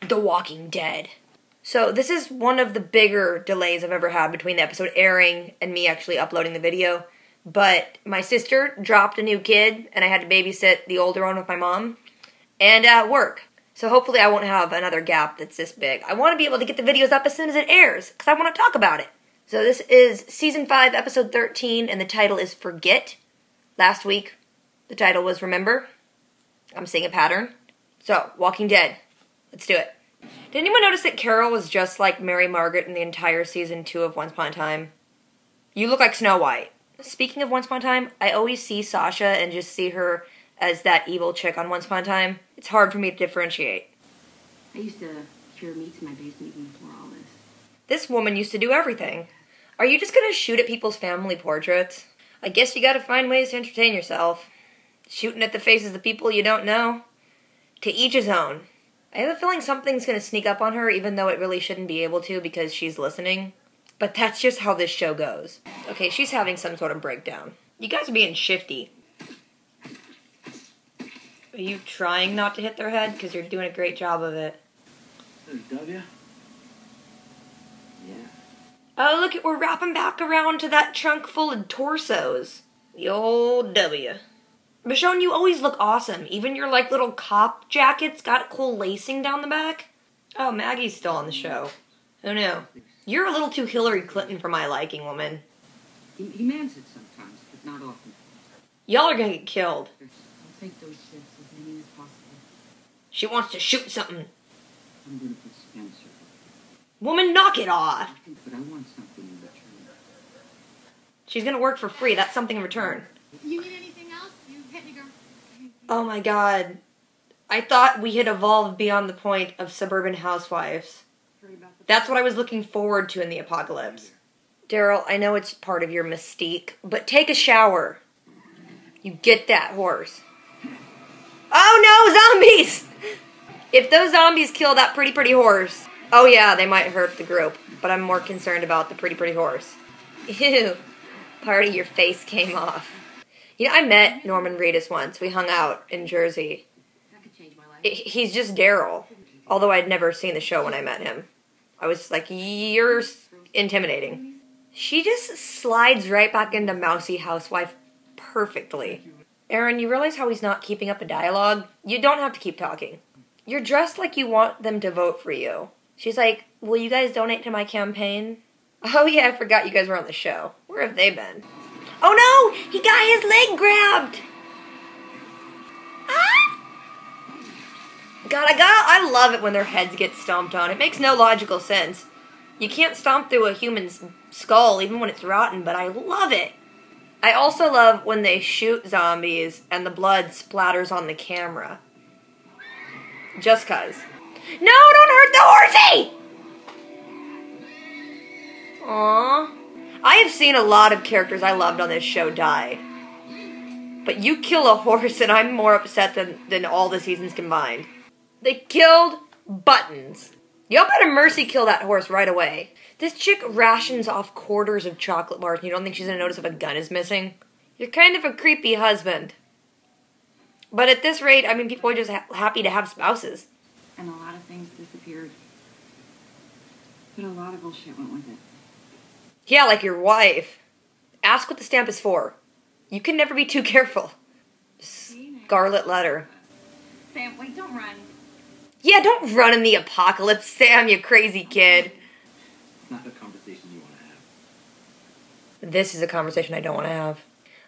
The Walking Dead. So this is one of the bigger delays I've ever had between the episode airing and me actually uploading the video. But my sister dropped a new kid, and I had to babysit the older one with my mom, and at work. So hopefully I won't have another gap that's this big. I want to be able to get the videos up as soon as it airs, because I want to talk about it. So this is Season 5, Episode 13, and the title is Forget. Last week, the title was Remember. I'm seeing a pattern. So, Walking Dead. Let's do it. Did anyone notice that Carol was just like Mary Margaret in the entire Season 2 of Once Upon a Time? You look like Snow White. Speaking of Once Upon a Time, I always see Sasha and just see her as that evil chick on Once Upon a Time. It's hard for me to differentiate. I used to cure meats in my basement even before all this. This woman used to do everything. Are you just gonna shoot at people's family portraits? I guess you gotta find ways to entertain yourself. Shooting at the faces of people you don't know. To each his own. I have a feeling something's gonna sneak up on her even though it really shouldn't be able to because she's listening. But that's just how this show goes. Okay, she's having some sort of breakdown. You guys are being shifty. Are you trying not to hit their head? Because you're doing a great job of it. W? Yeah. Oh, look, we're wrapping back around to that trunk full of torsos. The old W. Michonne, you always look awesome. Even your, like, little cop jacket's got cool lacing down the back. Oh, Maggie's still on the show. Who knew? You're a little too Hillary Clinton for my liking, woman. He mans it sometimes, but not often. Y'all are gonna get killed. I'll take those shifts as many as possible. She wants to shoot something. I'm gonna put Spencer. Woman, knock it off. But I want something in return. She's gonna work for free. That's something in return. You need anything else? You hit me, girl. Oh my god. I thought we had evolved beyond the point of Suburban Housewives. That's what I was looking forward to in the apocalypse. Daryl, I know it's part of your mystique, but take a shower. You get that horse. Oh no, zombies! If those zombies kill that pretty horse, oh yeah, they might hurt the group, but I'm more concerned about the pretty horse. Ew, part of your face came off. You know, I met Norman Reedus once. We hung out in Jersey. That could change my life. He's just Daryl, although I'd never seen the show when I met him. I was like, you're intimidating. She just slides right back into Mousy Housewife perfectly. Aaron, you realize how he's not keeping up a dialogue? You don't have to keep talking. You're dressed like you want them to vote for you. She's like, will you guys donate to my campaign? Oh yeah, I forgot you guys were on the show. Where have they been? Oh no! He got his leg grabbed! Ah! God, I love it when their heads get stomped on. It makes no logical sense. You can't stomp through a human's skull even when it's rotten, but I love it. I also love when they shoot zombies and the blood splatters on the camera. Just cuz. No, don't hurt the horsey! Aww. I have seen a lot of characters I loved on this show die. But you kill a horse and I'm more upset than all the seasons combined. They killed Buttons. Y'all better mercy kill that horse right away. This chick rations off quarters of chocolate bars and you don't think she's gonna notice if a gun is missing? You're kind of a creepy husband. But at this rate, I mean, people are just happy to have spouses. And a lot of things disappeared. But a lot of bullshit went with it. Yeah, like your wife. Ask what the stamp is for. You can never be too careful. Scarlet letter. Sam, wait, don't run. Yeah, don't run in the apocalypse, Sam, you crazy kid. It's not a conversation you want to have. This is a conversation I don't want to have.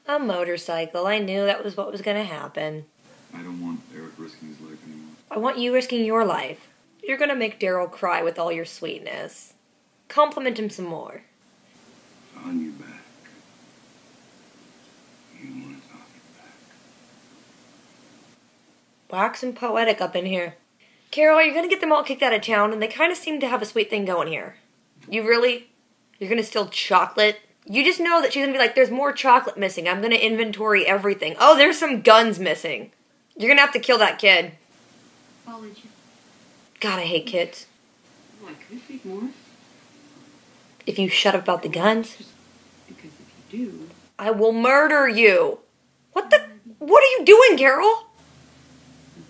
A motorcycle. I knew that was what was going to happen. I don't want Eric risking his life anymore. I want you risking your life. You're going to make Daryl cry with all your sweetness. Compliment him some more. On your back. You want to talk it back. Waxing poetic up in here. Carol, you're going to get them all kicked out of town, and they kind of seem to have a sweet thing going here. You really? You're going to steal chocolate? You just know that she's going to be like, there's more chocolate missing. I'm going to inventory everything. Oh, there's some guns missing. You're going to have to kill that kid. Followed you. God, I hate kids. Oh, I could speak more. If you shut up about the guns, Because if you do... I will murder you. What are you doing, Carol? I'll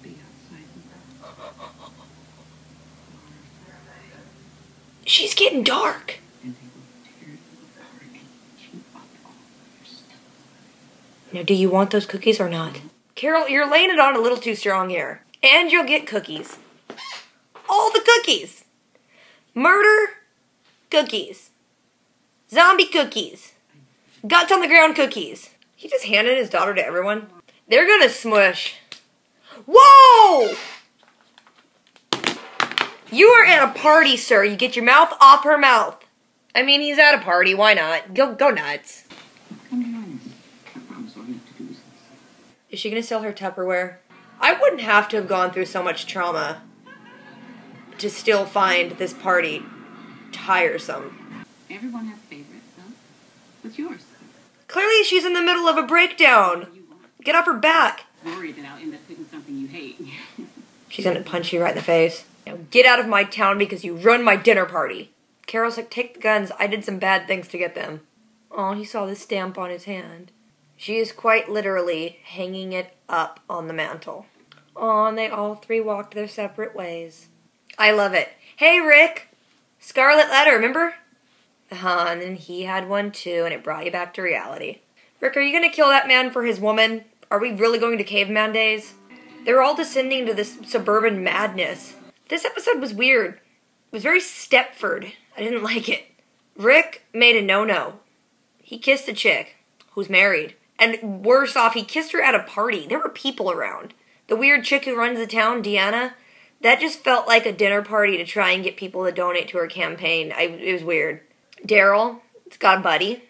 be outside. She's getting dark. And they will tear you apart and eat you up all while you're still alive. Now, do you want those cookies or not? Carol, you're laying it on a little too strong here. And you'll get cookies. All the cookies. Murder cookies. Zombie cookies. Guts on the ground cookies. He just handed his daughter to everyone. They're gonna smush. Whoa! You are at a party, sir. You get your mouth off her mouth. I mean, he's at a party. Why not? Go nuts. Come be honest. I promise all you have to do is listen. Is she gonna sell her Tupperware? I wouldn't have to have gone through so much trauma to still find this party tiresome. Everyone has favorites, huh? What's yours? Clearly she's in the middle of a breakdown. You want? Get off her back. Worried that I'll end up picking something you hate. She's gonna punch you right in the face. Now get out of my town because you ruined my dinner party. Carol's like, take the guns. I did some bad things to get them. Oh, he saw the stamp on his hand. She is quite literally hanging it up on the mantle. Oh, and they all three walked their separate ways. I love it. Hey, Rick. Scarlet Letter, remember? And then he had one too, and it brought you back to reality. Rick, are you going to kill that man for his woman? Are we really going to caveman days? They're all descending into this suburban madness. This episode was weird. It was very Stepford. I didn't like it. Rick made a no-no. He kissed a chick who's married. And worse off, he kissed her at a party. There were people around. The weird chick who runs the town, Deanna, that just felt like a dinner party to try and get people to donate to her campaign. It was weird. Daryl, it's got a buddy.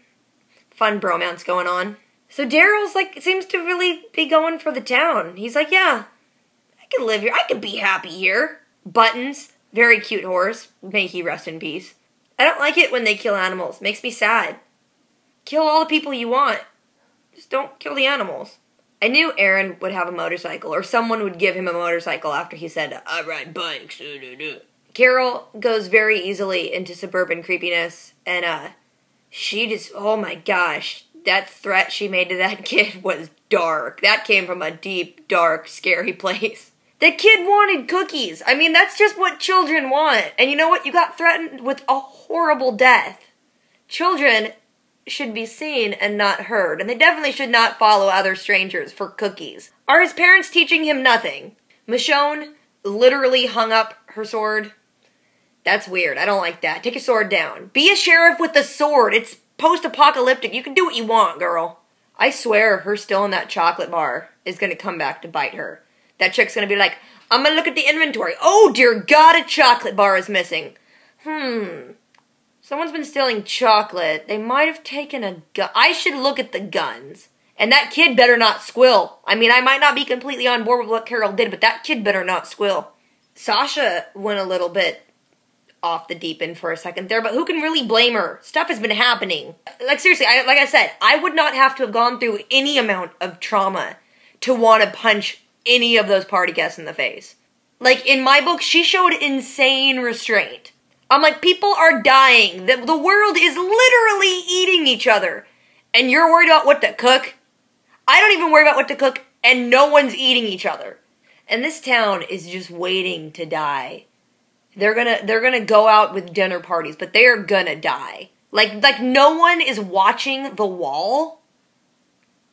Fun bromance going on. So Daryl's like, seems to really be going for the town. He's like, yeah, I can live here. I can be happy here. Buttons, very cute horse. May he rest in peace. I don't like it when they kill animals. Makes me sad. Kill all the people you want. Just don't kill the animals. I knew Aaron would have a motorcycle, or someone would give him a motorcycle after he said, I ride bikes. Carol goes very easily into suburban creepiness, and she just, oh my gosh, that threat she made to that kid was dark. That came from a deep, dark, scary place. The kid wanted cookies. I mean, that's just what children want. And you know what? You got threatened with a horrible death. Children should be seen and not heard, and they definitely should not follow other strangers for cookies. Are his parents teaching him nothing? Michonne literally hung up her sword. That's weird. I don't like that. Take your sword down. Be a sheriff with a sword. It's post-apocalyptic. You can do what you want, girl. I swear her still in that chocolate bar is going to come back to bite her. That chick's going to be like, I'm going to look at the inventory. Oh, dear God, a chocolate bar is missing. Someone's been stealing chocolate. They might have taken a gun. I should look at the guns. And that kid better not squill. I mean, I might not be completely on board with what Carol did, but that kid better not squill. Sasha went a little bit off the deep end for a second there, but who can really blame her? Stuff has been happening. Like, seriously, like I said, I would not have to have gone through any amount of trauma to want to punch any of those party guests in the face. Like, in my book, she showed insane restraint. I'm like, people are dying. The world is literally eating each other. And you're worried about what to cook? I don't even worry about what to cook, and no one's eating each other. And this town is just waiting to die. They're gonna go out with dinner parties, but they are gonna die. Like no one is watching the wall?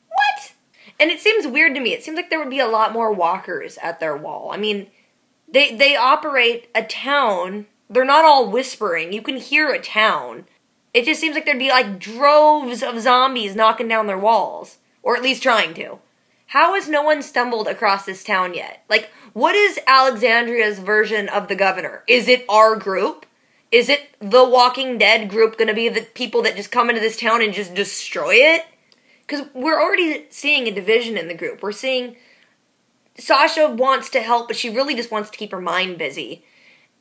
What? And it seems weird to me. It seems like there would be a lot more walkers at their wall. I mean, they operate a town. They're not all whispering. You can hear a town. It just seems like there'd be like droves of zombies knocking down their walls. Or at least trying to. How has no one stumbled across this town yet? Like, what is Alexandria's version of the governor? Is it our group? Is it the Walking Dead group going to be the people that just come into this town and just destroy it? Because we're already seeing a division in the group. We're seeing Sasha wants to help, but she really just wants to keep her mind busy.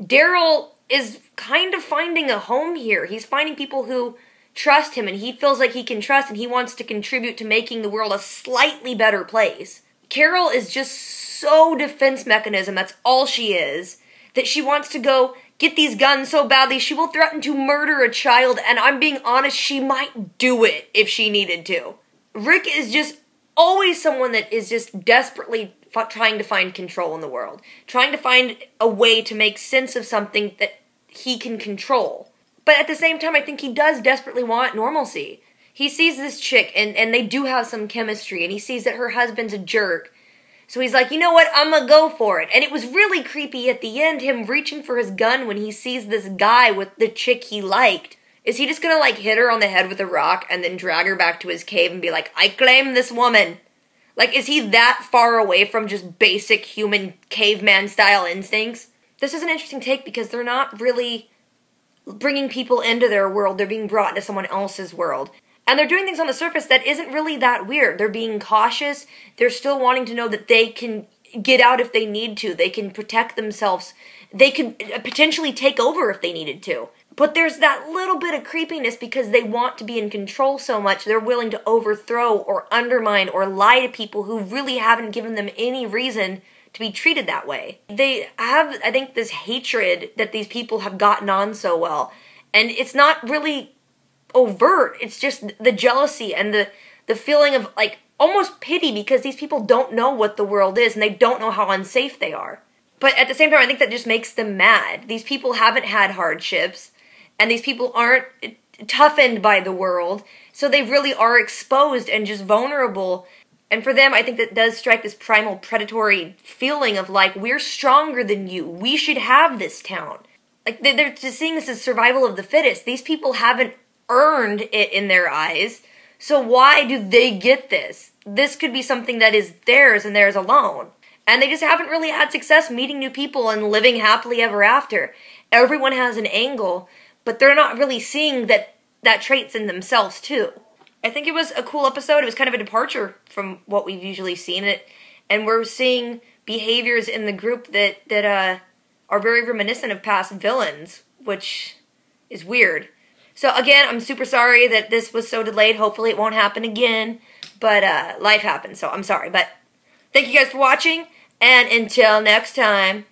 Daryl is kind of finding a home here. He's finding people who trust him, and he feels like he can trust, and he wants to contribute to making the world a slightly better place. Carol is just so defense mechanism, that's all she is, that she wants to go get these guns so badly she will threaten to murder a child, and I'm being honest, she might do it if she needed to. Rick is just always someone that is just desperately trying to find control in the world, trying to find a way to make sense of something that he can control. But at the same time, I think he does desperately want normalcy. He sees this chick, and they do have some chemistry, and he sees that her husband's a jerk. So he's like, you know what, I'm gonna go for it. And it was really creepy at the end, him reaching for his gun when he sees this guy with the chick he liked. Is he just gonna, like, hit her on the head with a rock and then drag her back to his cave and be like, I claim this woman? Like, is he that far away from just basic human caveman-style instincts? This is an interesting take because they're not really bringing people into their world. They're being brought into someone else's world. And they're doing things on the surface that isn't really that weird. They're being cautious. They're still wanting to know that they can get out if they need to. They can protect themselves. They could potentially take over if they needed to. But there's that little bit of creepiness because they want to be in control so much, they're willing to overthrow or undermine or lie to people who really haven't given them any reason to be treated that way. They have, I think, this hatred that these people have gotten on so well. And it's not really overt. It's just the jealousy and the feeling of, like, almost pity because these people don't know what the world is and they don't know how unsafe they are. But at the same time, I think that just makes them mad. These people haven't had hardships. And these people aren't toughened by the world, so they really are exposed and just vulnerable. And for them, I think that does strike this primal predatory feeling of like, we're stronger than you. We should have this town. Like, they're just seeing this as survival of the fittest. These people haven't earned it in their eyes, so why do they get this? This could be something that is theirs and theirs alone. And they just haven't really had success meeting new people and living happily ever after. Everyone has an angle, but they're not really seeing that traits in themselves, too. I think it was a cool episode. It was kind of a departure from what we've usually seen. And we're seeing behaviors in the group that are very reminiscent of past villains, which is weird. So, again, I'm super sorry that this was so delayed. Hopefully it won't happen again. But life happens, so I'm sorry. But thank you guys for watching. And until next time.